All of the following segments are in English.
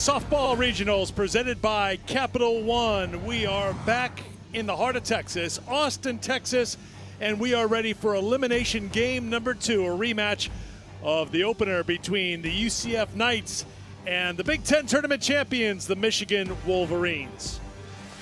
Softball Regionals presented by Capital One. We are back in the heart of Texas, Austin, Texas, and we are ready for elimination game number 2, a rematch of the opener between the UCF Knights and the Big Ten tournament champions, the Michigan Wolverines.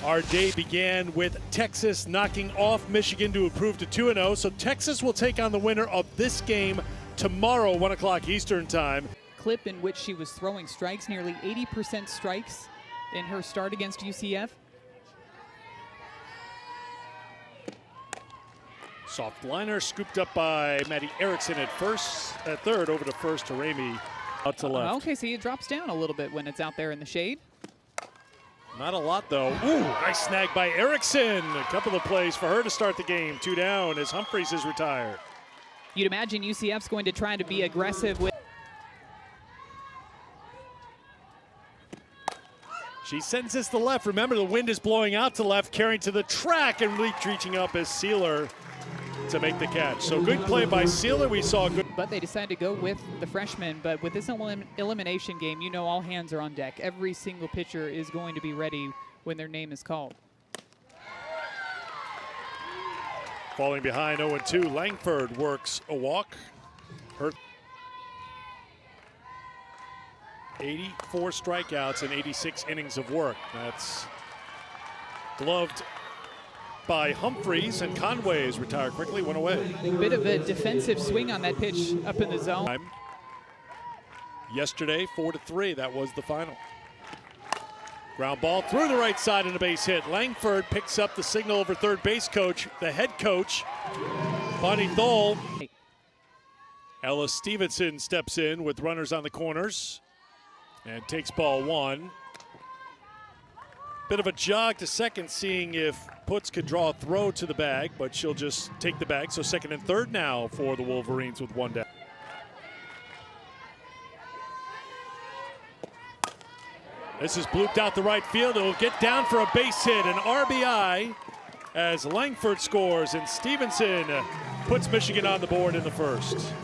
Our day began with Texas knocking off Michigan to improve to 2-0, so Texas will take on the winner of this game tomorrow, 1 o'clock Eastern time. Clip in which she was throwing strikes, nearly 80% strikes in her start against UCF. Soft liner scooped up by Maddie Erickson at third, over to first to Ramey out to left. Okay, so it drops down a little bit when it's out there in the shade. Not a lot though. Ooh, nice snag by Erickson. A couple of plays for her to start the game. 2 down as Humphreys is retired. You'd imagine UCF's going to try to be aggressive with. She sends this to left. Remember, the wind is blowing out to left, carrying to the track, and reaching up as Sealer to make the catch. So good play by Sealer. We saw good. But they decided to go with the freshman. But with this elimination game, you know all hands are on deck. Every single pitcher is going to be ready when their name is called. Falling behind 0-2, Langford works a walk. Her 84 strikeouts and 86 innings of work. That's gloved by Humphreys, and Conway is retired quickly, went away. A bit of a defensive swing on that pitch up in the zone. Yesterday, 4-3, that was the final. Ground ball through the right side and a base hit. Langford picks up the signal over third base coach, the head coach, Bonnie Thole. Ella Stevenson steps in with runners on the corners and takes ball 1. Bit of a jog to second, seeing if Putz could draw a throw to the bag, but she'll just take the bag. So second and third now for the Wolverines with 1 down. This is blooped out the right field. It will get down for a base hit, an RBI, as Langford scores, and Stevenson puts Michigan on the board in the first.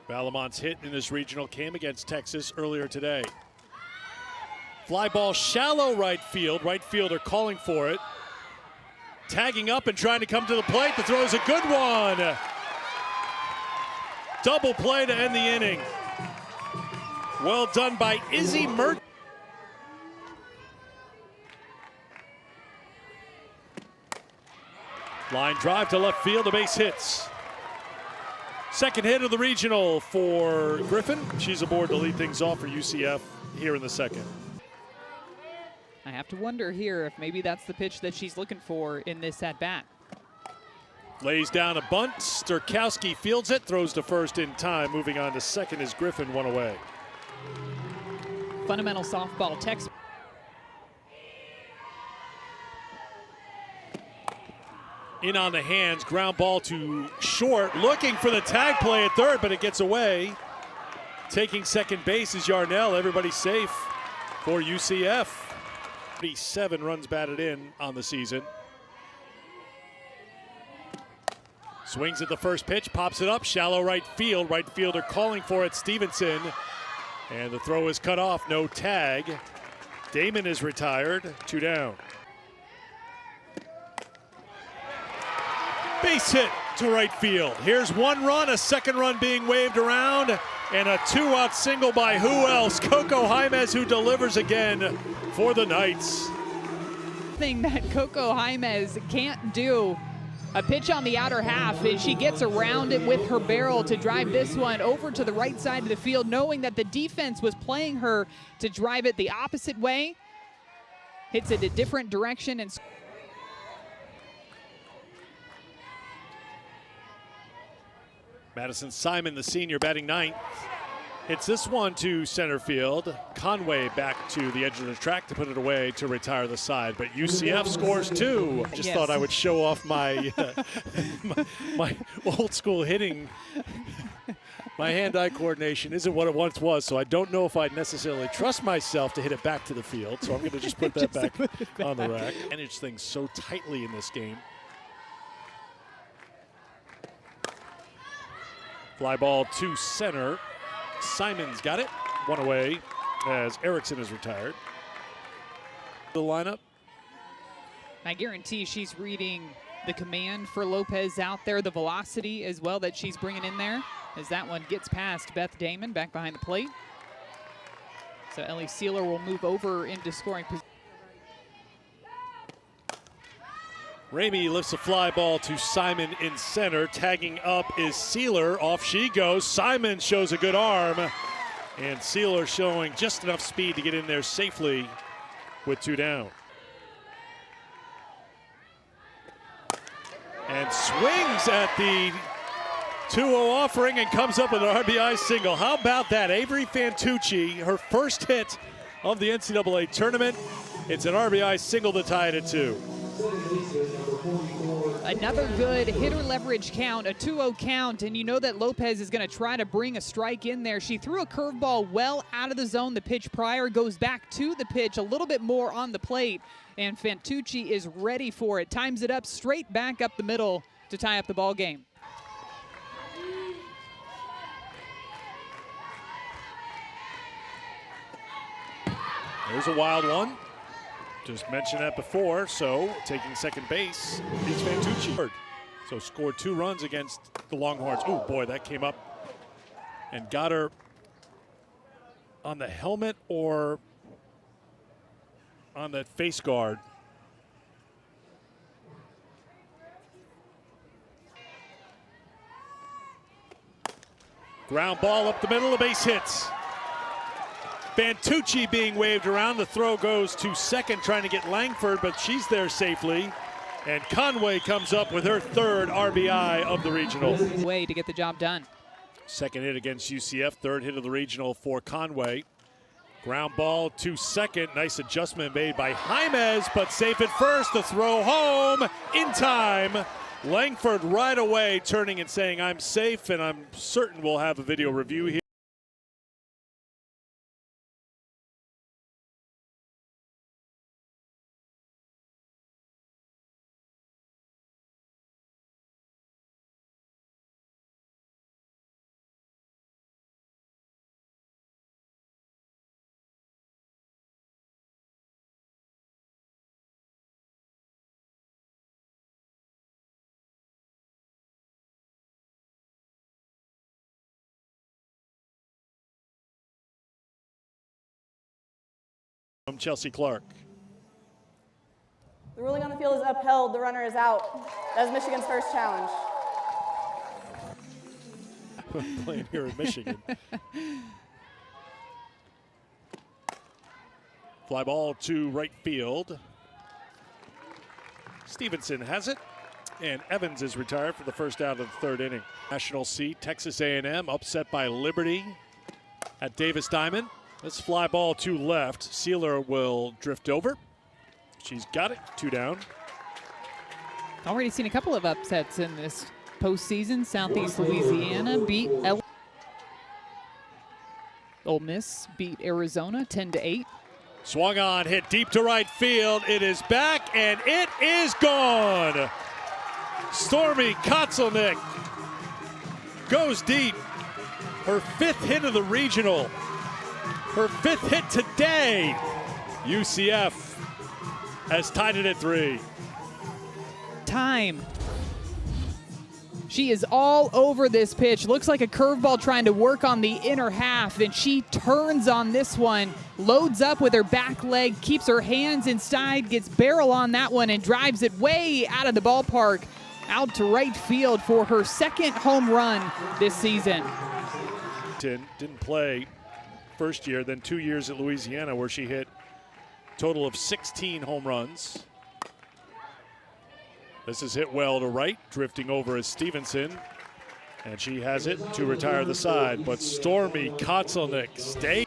Valamont's hit in this regional came against Texas earlier today. Fly ball shallow right field. Right fielder calling for it. Tagging up and trying to come to the plate. The throw is a good one. Double play to end the inning. Well done by Izzy Mert. Line drive to left field, a base hits. Second hit of the regional for Griffin. She's aboard to lead things off for UCF here in the second. I have to wonder here if maybe that's the pitch that she's looking for in this at-bat. Lays down a bunt. Sturkowski fields it, throws to first in time. Moving on to second as Griffin 1 away. Fundamental softball text. In on the hands, ground ball to short, looking for the tag play at third, but it gets away. Taking second base is Yarnell. Everybody safe for UCF. 37 runs batted in on the season. Swings at the first pitch, pops it up, shallow right field. Right fielder calling for it, Stevenson. And the throw is cut off, no tag. Damon is retired, 2 down. Base hit to right field. Here's 1 run, a second run being waved around, and a 2-out single by who else? Coco Jaimes, who delivers again for the Knights. Thing that Coco Jaimes can't do. A pitch on the outer half, and she gets around it with her barrel to drive this one over to the right side of the field, knowing that the defense was playing her to drive it the opposite way. Hits it a different direction and Madison Simon, the senior, batting 9th. Hits this one to center field. Conway back to the edge of the track to put it away to retire the side. But UCF scores 2. Just thought I would show off my my old school hitting. My hand-eye coordination isn't what it once was, so I don't know if I'd necessarily trust myself to hit it back to the field. So I'm going to just put that back on the rack. Manage things so tightly in this game. Fly ball to center. Simon's got it. one away as Erickson is retired. The lineup. I guarantee she's reading the command for Lopez out there, the velocity as well that she's bringing in there, as that one gets past Beth Damon back behind the plate. So Ellie Sealer will move over into scoring position. Ramey lifts a fly ball to Simon in center. Tagging up is Sealer. Off she goes. Simon shows a good arm. And Sealer showing just enough speed to get in there safely with 2 down. And swings at the 2-0 offering and comes up with an RBI single. How about that? Avery Fantucci, her first hit of the NCAA tournament. It's an RBI single to tie it at 2. Another good hitter leverage count, a 2-0 count, and you know that Lopez is going to try to bring a strike in there. She threw a curveball well out of the zone the pitch prior, goes back to the pitch, a little bit more on the plate, and Fantucci is ready for it. Times it up straight back up the middle to tie up the ball game. There's a wild one. Just mentioned that before, so taking second base is Fantucci. So scored 2 runs against the Longhorns. Oh boy, that came up and got her on the helmet or on the face guard. Ground ball up the middle, a base hits. Fantucci being waved around. The throw goes to second, trying to get Langford, but she's there safely. And Conway comes up with her 3rd RBI of the regional. Way to get the job done. Second hit against UCF, 3rd hit of the regional for Conway. Ground ball to second. Nice adjustment made by Jaimez, but safe at first. The throw home in time. Langford right away turning and saying, "I'm safe," and I'm certain we'll have a video review here. From Chelsea Clark. The ruling on the field is upheld. The runner is out. That is Michigan's first challenge. Playing here in Michigan. Fly ball to right field. Stevenson has it, and Evans is retired for the first out of the 3rd inning. National seed, Texas A&M upset by Liberty at Davis Diamond. Let's fly ball to left. Sealer will drift over. She's got it, 2 down. Already seen a couple of upsets in this postseason. Southeast Louisiana beat Ole Miss beat Arizona 10-8. Swung on, hit deep to right field. It is back, and it is gone. Stormy Kotzelnick goes deep. Her 5th hit of the regional. Her 5th hit today. UCF has tied it at 3. Time. She is all over this pitch. Looks like a curveball trying to work on the inner half, and she turns on this one, loads up with her back leg, keeps her hands inside, gets barrel on that one, and drives it way out of the ballpark, out to right field for her 2nd home run this season. Didn't play first year, then 2 years at Louisiana where she hit a total of 16 home runs. This is hit well to right, drifting over is Stevenson, and she has it to retire the side, but Stormy Kotzelnick stays.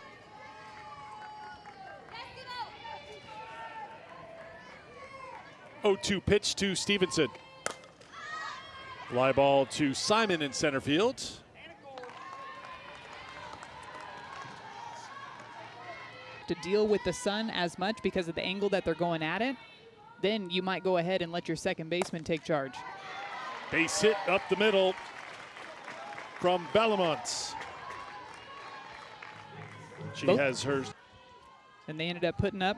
Oh, 0-2 pitch to Stevenson. Fly ball to Simon in center field. To deal with the sun as much because of the angle that they're going at it, then you might go ahead and let your second baseman take charge. Base hit up the middle from Bellamont. She has hers. And they ended up putting up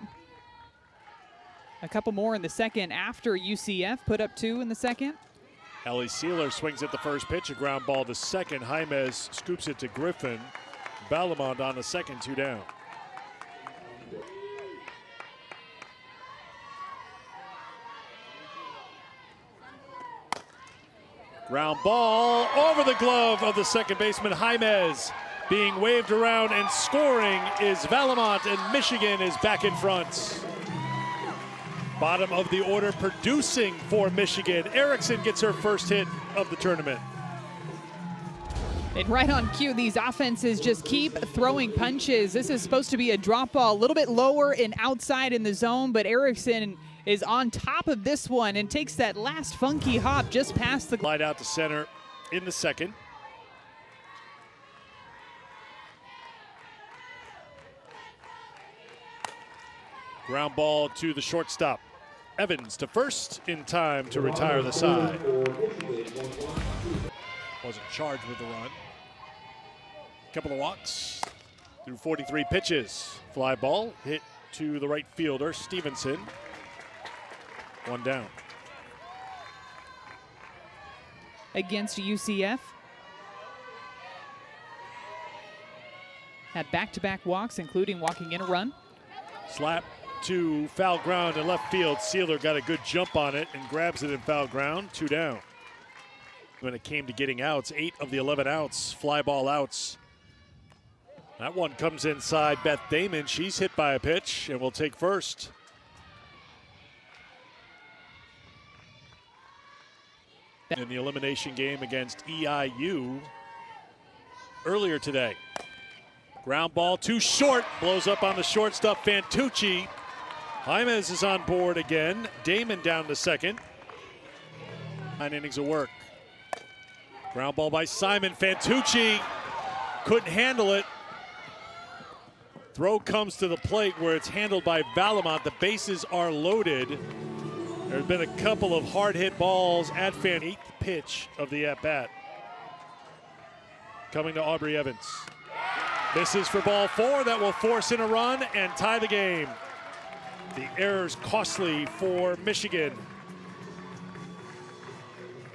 a couple more in the second after UCF put up 2 in the second. Ellie Sealer swings at the first pitch, a ground ball to second. Jaimez scoops it to Griffin. Balamont on the second, 2 down. Ground ball over the glove of the second baseman, Jaimez. Being waved around and scoring is Valamont, and Michigan is back in front. Bottom of the order producing for Michigan. Erickson gets her first hit of the tournament. And right on cue, these offenses just keep throwing punches. This is supposed to be a drop ball, a little bit lower and outside in the zone, but Erickson is on top of this one and takes that last funky hop just past the Slide out to center in the second. Ground ball to the shortstop. Evans to first in time to retire the side. Wasn't charged with the run. Couple of walks through 43 pitches. Fly ball hit to the right fielder, Stevenson. 1 down. against UCF. Had back-to-back walks, including walking in a run. Slap to foul ground in left field. Sealer got a good jump on it and grabs it in foul ground. 2 down. When it came to getting outs, 8 of the 11 outs, fly ball outs. That one comes inside Beth Damon. She's hit by a pitch and will take first. In the elimination game against EIU earlier today. Ground ball too short, blows up on the shortstop, Fantucci. Jaimez is on board again. Damon down to second. 9 innings of work. Ground ball by Simon. Fantucci couldn't handle it. Throw comes to the plate where it's handled by Valamont. The bases are loaded. There's been a couple of hard hit balls at Fan. 8th pitch of the at-bat. Coming to Aubrey Evans. Misses for ball 4. That will force in a run and tie the game. The error's costly for Michigan.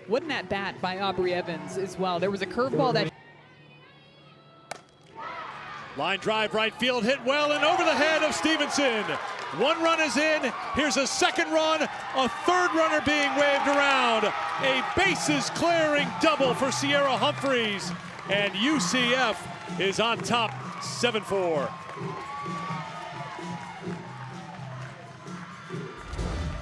What an at-bat by Aubrey Evans as well. There was a curveball that... Line drive right field, hit well and over the head of Stevenson. 1 run is in. Here's a 2nd run. A 3rd runner being waved around. A bases clearing double for Sierra Humphreys. And UCF is on top 7-4.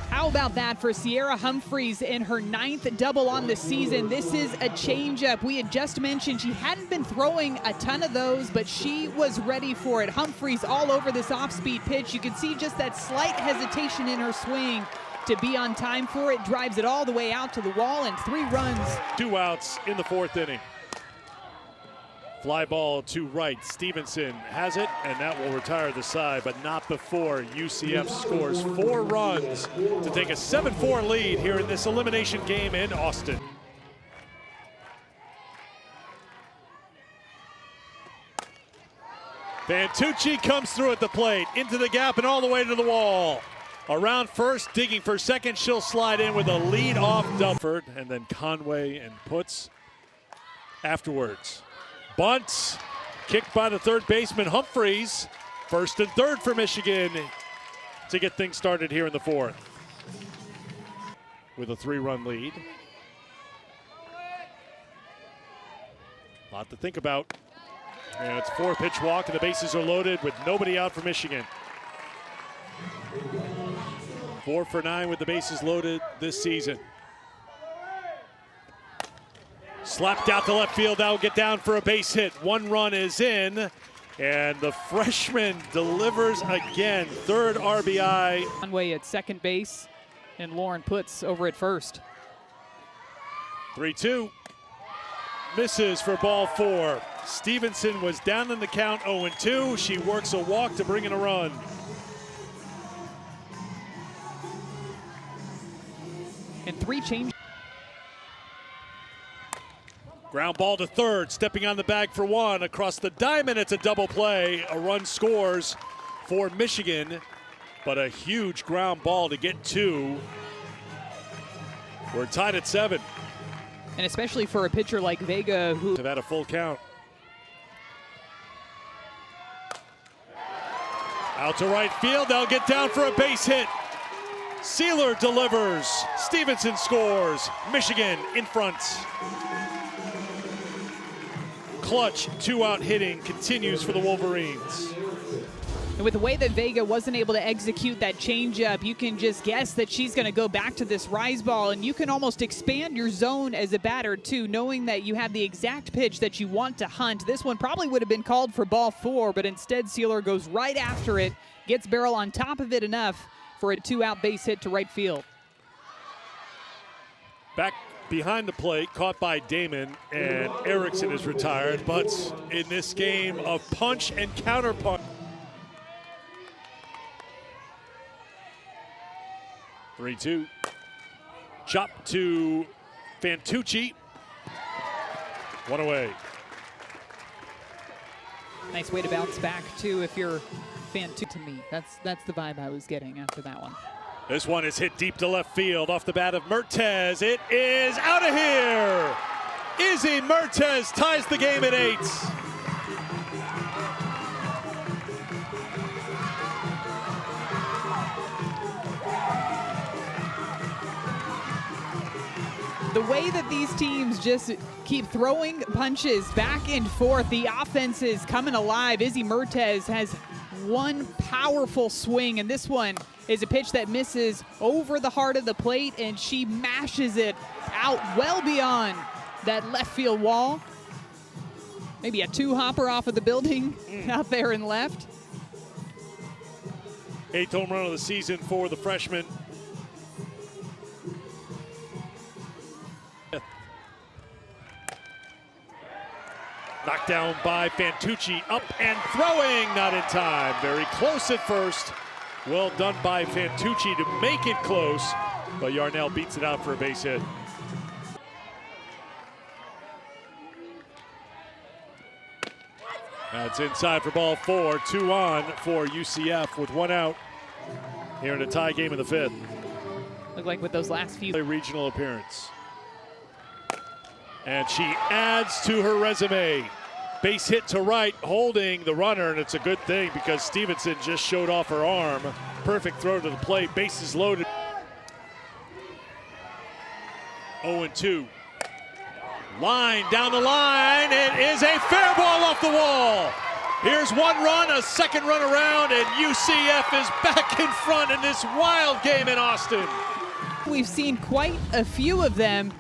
How about that for Sierra Humphreys in her 9th double on the season? This is a changeup. We had just mentioned she hadn't been throwing a ton of those, but she was ready for it. Humphreys all over this off-speed pitch. You can see just that slight hesitation in her swing to be on time for it. Drives it all the way out to the wall and 3 runs. 2 outs in the 4th inning. Fly ball to right. Stevenson has it, and that will retire the side, but not before UCF scores 4 runs to take a 7-4 lead here in this elimination game in Austin. Fantucci comes through at the plate, into the gap and all the way to the wall. Around first, digging for second, she'll slide in with a lead-off double. And then Conway and Putz afterwards. Bunt, kicked by the 3rd baseman Humphreys. 1st and 3rd for Michigan to get things started here in the 4th. With a 3-run lead. A lot to think about. And it's 4-pitch walk and the bases are loaded with nobody out for Michigan. 4 for 9 with the bases loaded this season. Slapped out to left field. That will get down for a base hit. 1 run is in, and the freshman delivers again. 3rd RBI. Conway at second base, and Lauren Putz over at first. 3-2. Misses for ball 4. Stevenson was down in the count 0-2. She works a walk to bring in a run. And 3 changes. Ground ball to third, stepping on the bag for one. Across the diamond, it's a double play. A run scores for Michigan, but a huge ground ball to get two. We're tied at 7. And especially for a pitcher like Vega, who have had a full count. Out to right field, they'll get down for a base hit. Sealer delivers, Stevenson scores, Michigan in front. Clutch 2-out hitting continues for the Wolverines. And with the way that Vega wasn't able to execute that changeup, you can just guess that she's going to go back to this rise ball, and you can almost expand your zone as a batter too, knowing that you have the exact pitch that you want to hunt. This one probably would have been called for ball 4, but instead Sealer goes right after it, gets barrel on top of it enough for a 2-out base hit to right field. Back behind the plate, caught by Damon, and Erickson is retired, but in this game of punch and counter punch. 3-2. Chop to Fantucci. One away. Nice way to bounce back too if you're Fantucci. To me, that's the vibe I was getting after that one. This one is hit deep to left field off the bat of Mertez. It is out of here. Izzy Mertez ties the game at 8. The way that these teams just keep throwing punches back and forth, the offense is coming alive. Izzy Mertez has one powerful swing, and this one is a pitch that misses over the heart of the plate, and she mashes it out well beyond that left field wall. Maybe a 2-hopper off of the building out there and left. 8th home run of the season for the freshman. Knocked down by Fantucci, up and throwing, not in time. Very close at first. Well done by Fantucci to make it close, but Yarnell beats it out for a base hit. That's inside for ball 4, 2 on for UCF with 1 out here in a tie game in the 5th. Look like with those last few. A regional appearance. And she adds to her resume. Base hit to right, holding the runner, and it's a good thing because Stevenson just showed off her arm. Perfect throw to the plate, bases loaded. 0-2. Line down the line, it is a fair ball off the wall. Here's 1 run, a 2nd run around, and UCF is back in front in this wild game in Austin. We've seen quite a few of them.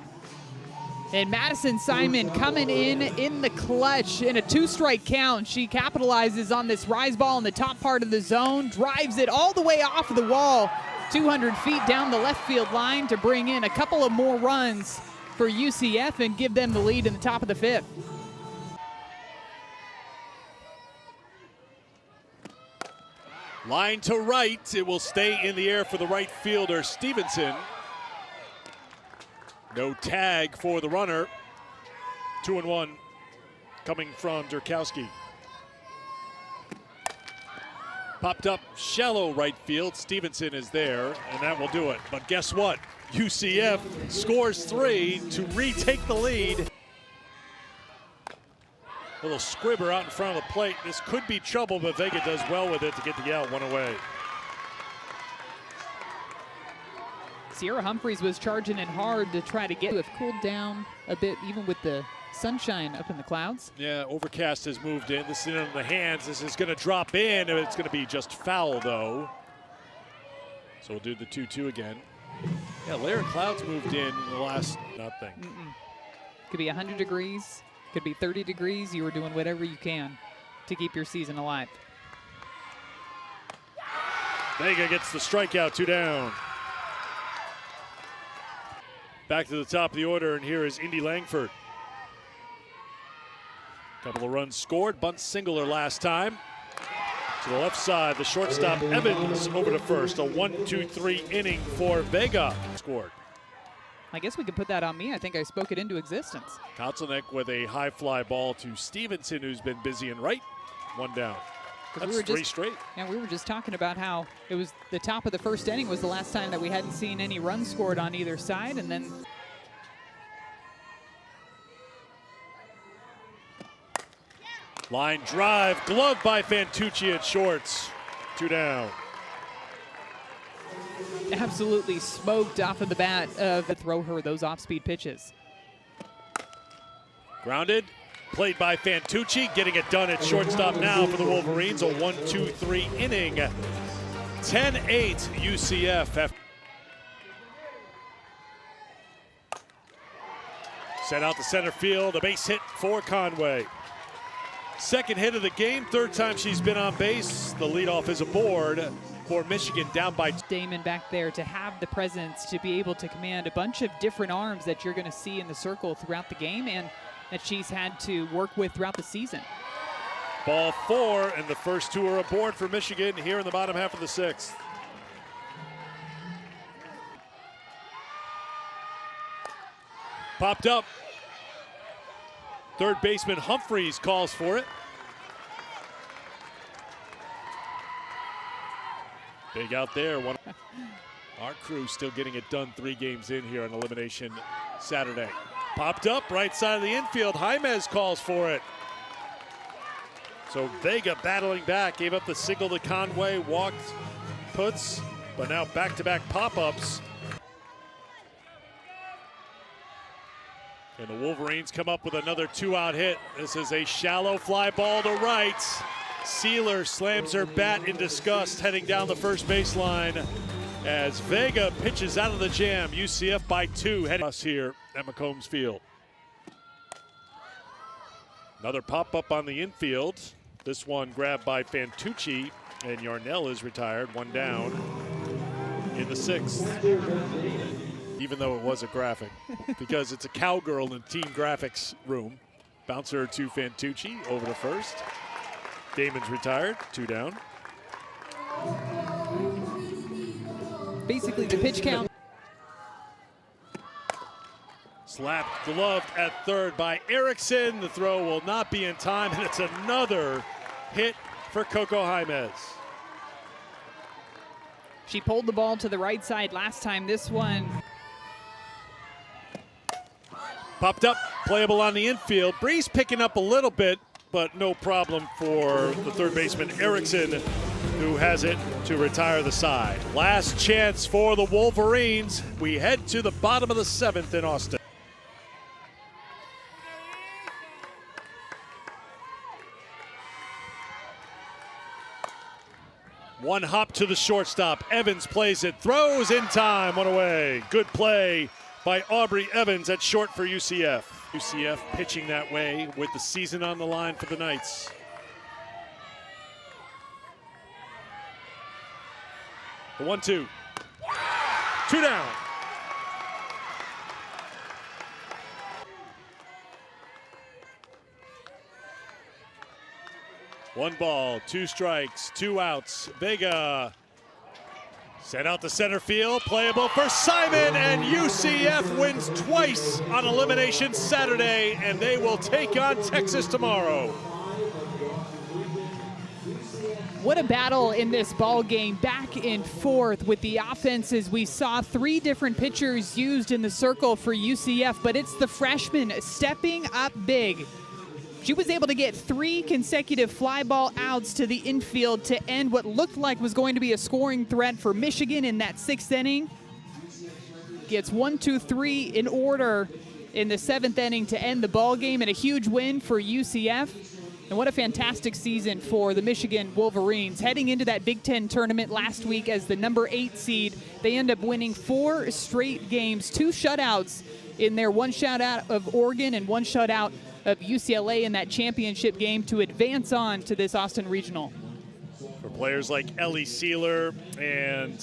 And Madison Simon coming in the clutch in a 2-strike count. She capitalizes on this rise ball in the top part of the zone, drives it all the way off of the wall, 200 feet down the left field line to bring in a couple of more runs for UCF and give them the lead in the top of the 5th. Line to right, it will stay in the air for the right fielder, Stevenson. No tag for the runner. 2-1 coming from Durkowski. Popped up shallow right field. Stevenson is there, and that will do it. But guess what? UCF scores 3 to retake the lead. Little squibber out in front of the plate. This could be trouble, but Vega does well with it to get the out, 1 away. Sierra Humphreys was charging in hard to try to get. Have cooled down a bit, even with the sunshine up in the clouds. Yeah, overcast has moved in. This is in the hands. This is going to drop in. It's going to be just foul, though. So we'll do the 2-2 again. Yeah, layer of clouds moved in the last nothing. Could be 100 degrees. Could be 30 degrees. You were doing whatever you can to keep your season alive. Vega gets the strikeout, 2 down. Back to the top of the order, and here is Indy Langford. Couple of runs scored, bunt singler last time. To the left side, the shortstop Evans over to first. A 1-2-3 inning for Vega. Scored. I guess we could put that on me. I think I spoke it into existence. Kotzelnick with a high fly ball to Stevenson, who's been busy in right. One down. That's three straight. Yeah, we were just talking about how it was the top of the first inning was the last time that we hadn't seen any runs scored on either side, and then line drive, glove by Fantucci at shorts. 2 down. absolutely smoked off of the bat to throw her those off-speed pitches. Grounded, played by Fantucci, getting it done at shortstop now for the Wolverines. A 1-2-3 inning. 10-8 UCF. Set out to center field, a base hit for Conway. Second hit of the game, third time she's been on base. The leadoff is aboard for Michigan, down by Damon back there to have the presence to be able to command a bunch of different arms that you're going to see in the circle throughout the game and that she's had to work with throughout the season. Ball 4, and the first two are aboard for Michigan here in the bottom half of the 6th. Popped up. Third baseman Humphreys calls for it. Big out there. Our crew still getting it done 3 games in here on Elimination Saturday. Popped up, right side of the infield. Jaimez calls for it. So Vega battling back, gave up the single to Conway, walked, puts, but now back-to-back pop-ups. And the Wolverines come up with another 2-out hit. This is a shallow fly ball to right. Sealer slams her bat in disgust, heading down the first baseline as Vega pitches out of the jam. UCF by 2, heading us here at McCombs Field. Another pop-up on the infield. This one grabbed by Fantucci, and Yarnell is retired, 1 down in the 6th. Even though it was a graphic, because it's a cowgirl in the team graphics room. Bouncer to Fantucci, over to first. Damon's retired, 2 down. Basically the pitch count. Slapped, gloved at third by Erickson. The throw will not be in time, and it's another hit for Coco Jaimez. She pulled the ball to the right side last time. This one popped up, playable on the infield. Breeze picking up a little bit, but no problem for the third baseman Erickson, who has it to retire the side. Last chance for the Wolverines. We head to the bottom of the 7th in Austin. One hop to the shortstop. Evans plays it, throws in time, 1 away. Good play by Aubrey Evans at short for UCF. UCF pitching that way with the season on the line for the Knights. The 1-2. 2 down. One ball, 2 strikes, 2 outs. Vega sent out to center field, playable for Simon, and UCF wins twice on Elimination Saturday, and they will take on Texas tomorrow. What a battle in this ball game, back and forth with the offenses. We saw 3 different pitchers used in the circle for UCF, but it's the freshman stepping up big. She was able to get 3 consecutive fly ball outs to the infield to end what looked like was going to be a scoring threat for Michigan in that 6th inning. Gets 1, 2, 3 in order in the 7th inning to end the ball game, and a huge win for UCF. And what a fantastic season for the Michigan Wolverines. Heading into that Big Ten tournament last week as the number 8 seed, they end up winning 4 straight games, 2 shutouts in their 1 shutout of Oregon and 1 shutout of UCLA in that championship game to advance on to this Austin Regional. For players like Ellie Sealer and